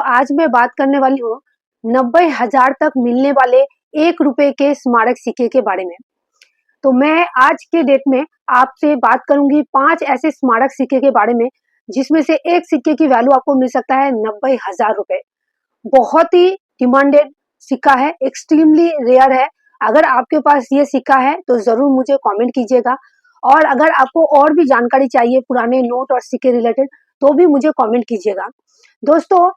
आज मैं बात करने वाली हूँ 90,000 तक मिलने वाले 1 रुपए के स्मारक सिक्के के बारे में। तो मैं आज के डेट में आपसे बात करूंगी 5 ऐसे स्मारक सिक्के के बारे में, जिसमें से एक सिक्के की वैल्यू आपको मिल सकता है 90,000 रुपए। बहुत ही डिमांडेड सिक्का है, एक्सट्रीमली रेयर है। अगर आपके पास ये सिक्का है तो जरूर मुझे कमेंट कीजिएगा, और अगर आपको और भी जानकारी चाहिए पुराने नोट और सिक्के रिलेटेड तो भी मुझे कमेंट कीजिएगा। दोस्तों,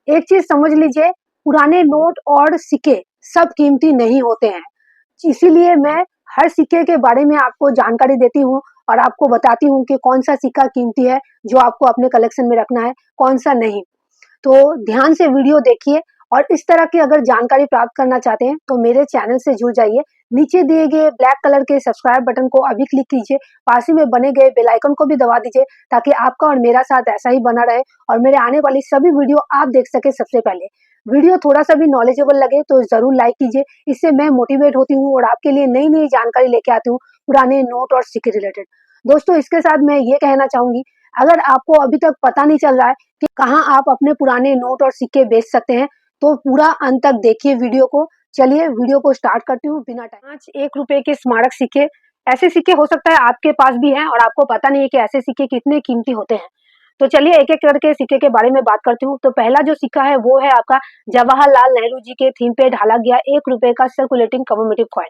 एक चीज समझ लीजिए, पुराने नोट और सिक्के सब कीमती नहीं होते हैं। इसीलिए मैं हर सिक्के के बारे में आपको जानकारी देती हूँ और आपको बताती हूँ कि कौन सा सिक्का कीमती है जो आपको अपने कलेक्शन में रखना है, कौन सा नहीं। तो ध्यान से वीडियो देखिए, और इस तरह की अगर जानकारी प्राप्त करना चाहते हैं तो मेरे चैनल से जुड़ जाइए। नीचे दिए गए ब्लैक कलर के सब्सक्राइब बटन को अभी क्लिक कीजिए, पास ही में बने गए बेल आइकन को भी दबा दीजिए, ताकि आपका और मेरा साथ ऐसा ही बना रहे और मेरे आने वाली सभी वीडियो आप देख सके सबसे पहले। वीडियो थोड़ा सा भी नॉलेजेबल लगे तो जरूर लाइक कीजिए, इससे मैं मोटिवेट होती हूँ और आपके लिए नई नई जानकारी लेके आती हूँ पुराने नोट और सिक्के रिलेटेड। दोस्तों, इसके साथ मैं ये कहना चाहूंगी, अगर आपको अभी तक पता नहीं चल रहा है कि कहाँ आप अपने पुराने नोट और सिक्के बेच सकते हैं, तो पूरा अंत तक देखिए वीडियो को। चलिए वीडियो को स्टार्ट करती हूँ बिना टाइम। 5 1 रुपए के स्मारक सिक्के। ऐसे सिक्के हो सकता है आपके पास भी हैं और आपको पता नहीं है कि ऐसे सिक्के कितने कीमती होते हैं। तो चलिए एक एक करके सिक्के के बारे में बात करती हूँ। तो पहला जो सिक्का है वो है आपका जवाहरलाल नेहरू जी के थीम पे ढाला गया 1 रुपए का सर्कुलेटिंग कमोमेटिव कॉइन।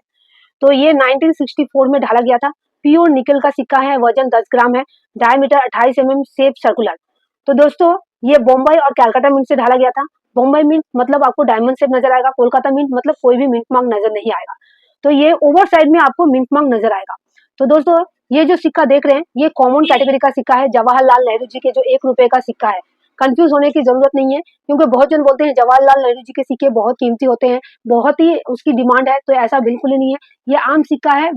तो ये 1964 में ढाला गया था। प्योर निकल का सिक्का है, वजन 10 ग्राम है, डायमीटर 28 mm, शेप सर्कुलर। तो दोस्तों, ये बॉम्बई और कलकत्ता मिंट से ढाला गया था। बॉम्बई मिंट मतलब आपको डायमंड शेप नजर आएगा, कोलकाता मिंट मतलब कोई भी मिंट मार्क नजर नहीं आएगा। तो ये ओवर साइड में आपको मिंट मार्क नजर आएगा। तो दोस्तों, ये जो सिक्का देख रहे हैं ये कॉमन कैटेगरी का सिक्का है, जवाहरलाल नेहरू जी के जो 1 रुपए का सिक्का है। कंफ्यूज होने की जरूरत नहीं है, क्योंकि बहुत जन बोलते हैं जवाहरलाल नेहरू जी के सिक्के बहुत कीमती होते हैं, बहुत ही उसकी डिमांड है। तो ऐसा बिल्कुल ही नहीं है, ये आम सिक्का है।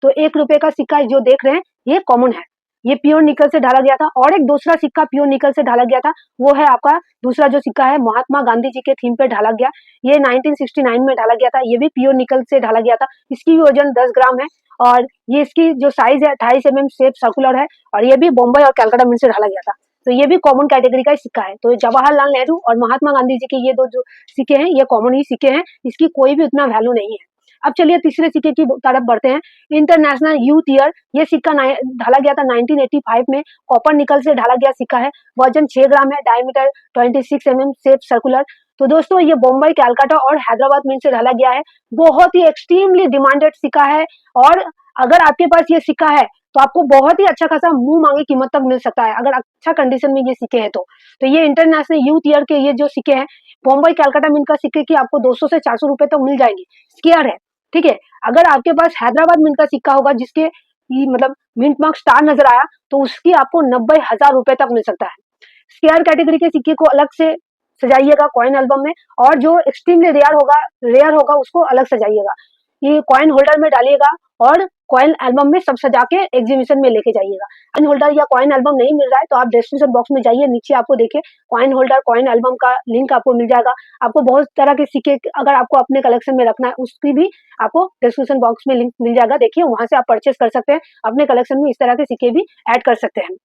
तो 1 रुपए का सिक्का जो देख रहे हैं ये कॉमन है, ये प्योर निकल से ढाला गया था। और एक दूसरा सिक्का प्योर निकल से ढाला गया था, वो है आपका दूसरा जो सिक्का है महात्मा गांधी जी के थीम पे ढाला गया। ये 1969 में ढाला गया था, ये भी प्योर निकल से ढाला गया था। इसकी भी वजन 10 ग्राम है, और ये इसकी जो साइज है 28 mm, शेप सर्कुलर है, और ये भी बॉम्बई और कलकत्ता मिंट से ढाला गया था। तो ये भी कॉमन कैटेगरी का सिक्का है। तो जवाहरलाल नेहरू और महात्मा गांधी जी के ये दो जो सिक्के हैं ये कॉमन ही सिक्के हैं, इसकी कोई भी उतना वैल्यू नहीं है। अब चलिए तीसरे सिक्के की तरफ बढ़ते हैं। इंटरनेशनल यूथ ईयर, ये सिक्का ढाला गया था 1985 में, कॉपर निकल से ढाला गया सिक्का है, वजन 6 ग्राम है, डायमीटर 26 mm, शेप सर्कुलर। तो दोस्तों, ये बॉम्बई, कलकत्ता और हैदराबाद मिंट से ढाला गया है। बहुत ही एक्सट्रीमली डिमांडेड सिक्का है, और अगर आपके पास ये सिक्का है तो आपको बहुत ही अच्छा खासा मुंह मांगी कीमत तक मिल सकता है, अगर अच्छा कंडीशन में ये सिक्के हैं तो ये इंटरनेशनल यूथ ईयर के ये जो सिक्के हैं, बॉम्बई कलकत्ता मिंट का सिक्के की आपको 200 से 400 रुपए तक मिल जाएंगे। स्केयर है, ठीक है। अगर आपके पास हैदराबाद मिंट का सिक्का होगा जिसके मतलब मिंट मार्क स्टार नजर आया, तो उसकी आपको 90,000 रुपए तक मिल सकता है। स्केयर कैटेगरी के सिक्के को अलग से सजाइएगा कॉइन एल्बम में, और जो एक्सट्रीमली रेयर होगा उसको अलग सजाइएगा। ये कॉइन होल्डर में डालिएगा और कॉइन एल्बम में सब सजा के एग्जीबिशन में लेके जाइएगा। कॉइन होल्डर या कॉइन एल्बम नहीं मिल रहा है तो आप डिस्क्रिप्शन बॉक्स में जाइए, नीचे आपको देखिए कॉइन होल्डर कॉइन एल्बम का लिंक आपको मिल जाएगा। आपको बहुत तरह के सिक्के अगर आपको अपने कलेक्शन में रखना है उसकी भी आपको डिस्क्रिप्शन बॉक्स में लिंक मिल जाएगा, देखिए वहां से आप परचेस कर सकते हैं, अपने कलेक्शन में इस तरह के सिक्के भी ऐड कर सकते हैं।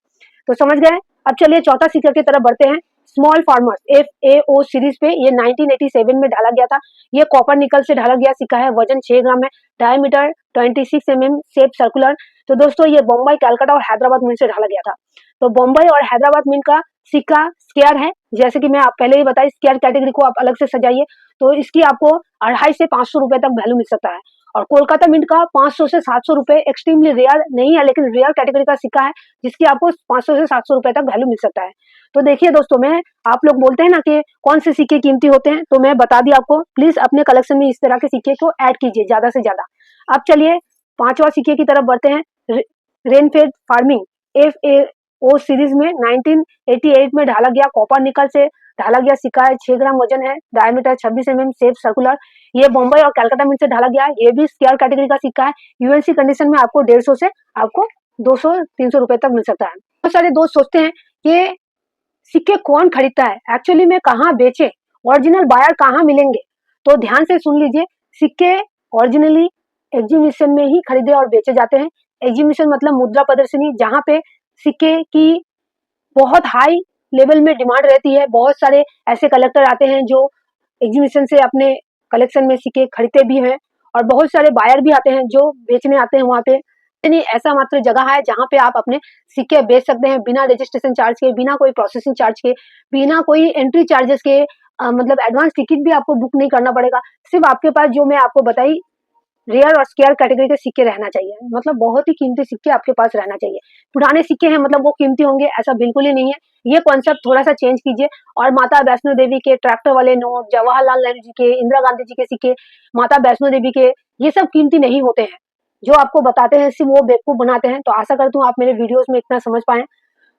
तो समझ गए। अब चलिए चौथा सिक्का की तरफ बढ़ते हैं। स्मॉल फार्मर्स FAO सीरीज पे ये 1987 में ढाला गया था। ये कॉपर निकल से ढाला गया सिक्का है, वजन 6 ग्राम है, डायमीटर 26 mm, शेप सर्कुलर। तो दोस्तों, ये बॉम्बई, कलकत्ता और हैदराबाद मिंट से ढाला गया था। तो बॉम्बई और हैदराबाद मिंट का सिक्का स्केयर है, जैसे कि मैं आप पहले ही बताई, स्केयर कैटेगरी को आप अलग से सजाइए तो इसकी आपको 250 से 500 रुपए तक वैल्यू मिल सकता है। और कोलकाता मिंट का 500 से 700 रुपए, एक्सट्रीमली रेयर नहीं है लेकिन रेयर कैटेगरी का सिक्का है, जिसकी आपको 500 से 700 रुपए तक वैल्यू मिल सकता है। तो देखिए दोस्तों, मैं आप लोग बोलते हैं ना कि कौन से सिक्के कीमती होते हैं, तो मैं बता दिया आपको। प्लीज अपने कलेक्शन में इस तरह के सिक्के को ऐड कीजिए ज्यादा से ज्यादा। अब चलिए पांचवा सिक्के की तरफ बढ़ते हैं। रेनफेड फार्मिंग FAO सीरीज में 1988 में ढाला गया कॉपर निकल से ढाला गया सिक्का है, 6 ग्राम वजन है, डायमीटर 26 mm, शेप सर्कुलर। ये बॉम्बई और कलकत्ता मिंट से ढाला गया है, ये भी स्केयर कैटेगरी का सिक्का है। यूएनसी कंडीशन में आपको 150 से आपको 200-300 रुपए तक मिल सकता है। बहुत सारे दोस्त सोचते हैं कि सिक्के कौन खरीदता है, एक्चुअली में कहाँ बेचे, ओरिजिनल बायर कहाँ मिलेंगे। तो ध्यान से सुन लीजिए, सिक्के ओरिजिनली एग्जीबिशन में ही खरीदे और बेचे जाते हैं। एग्जीबिशन मतलब मुद्रा प्रदर्शनी, जहाँ पे सिक्के की बहुत हाई लेवल में डिमांड रहती है। बहुत सारे ऐसे कलेक्टर आते हैं जो एग्जीबिशन से अपने कलेक्शन में सिक्के खरीदते भी हैं, और बहुत सारे बायर भी आते हैं जो बेचने आते हैं वहाँ पे। यानी ऐसा मात्र जगह है जहाँ पे आप अपने सिक्के बेच सकते हैं बिना रजिस्ट्रेशन चार्ज के, बिना कोई प्रोसेसिंग चार्ज के, बिना कोई एंट्री चार्जेस के। मतलब एडवांस टिकट भी आपको बुक नहीं करना पड़ेगा। सिर्फ आपके पास जो मैं आपको बताई रेयर और स्केयर कैटेगरी के सिक्के रहना चाहिए। मतलब बहुत ही कीमती सिक्के आपके पास रहना चाहिए। पुराने सिक्के हैं मतलब वो कीमती होंगे, ऐसा बिल्कुल ही नहीं है। ये कॉन्सेप्ट थोड़ा सा चेंज कीजिए। और माता वैष्णो देवी के ट्रैक्टर वाले नोट, जवाहरलाल नेहरू जी के, इंदिरा गांधी जी के सिक्के, माता वैष्णो देवी के, ये सब कीमती नहीं होते हैं। जो आपको बताते हैं सिर्फ वो बेवकूफ बनाते हैं। तो आशा करती हूँ आप मेरे वीडियोस में इतना समझ पाए।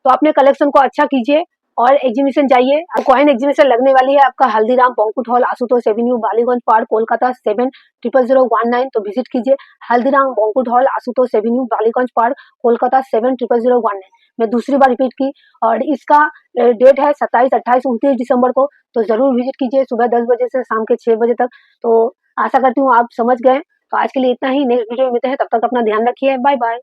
तो अपने कलेक्शन को अच्छा कीजिए और एग्जीबिशन जाइए। कॉइन एग्जीबिशन लगने वाली है आपका Haldiram banquet hall, Ashutosh Avenue, Ballygunge park, Kolkata 700019। तो विजिट कीजिए Haldiram banquet hall, Ashutosh Avenue, Ballygunge park, Kolkata 700019। मैं दूसरी बार रिपीट की। और इसका डेट है 27, 28, 29 दिसंबर को। तो जरूर विजिट कीजिए सुबह 10 बजे से शाम के 6 बजे तक। तो आशा करती हूँ आप समझ गए। तो आज के लिए इतना ही। नेक्स्ट वीडियो में मिलते हैं, तब तक अपना ध्यान रखिए। Bye bye.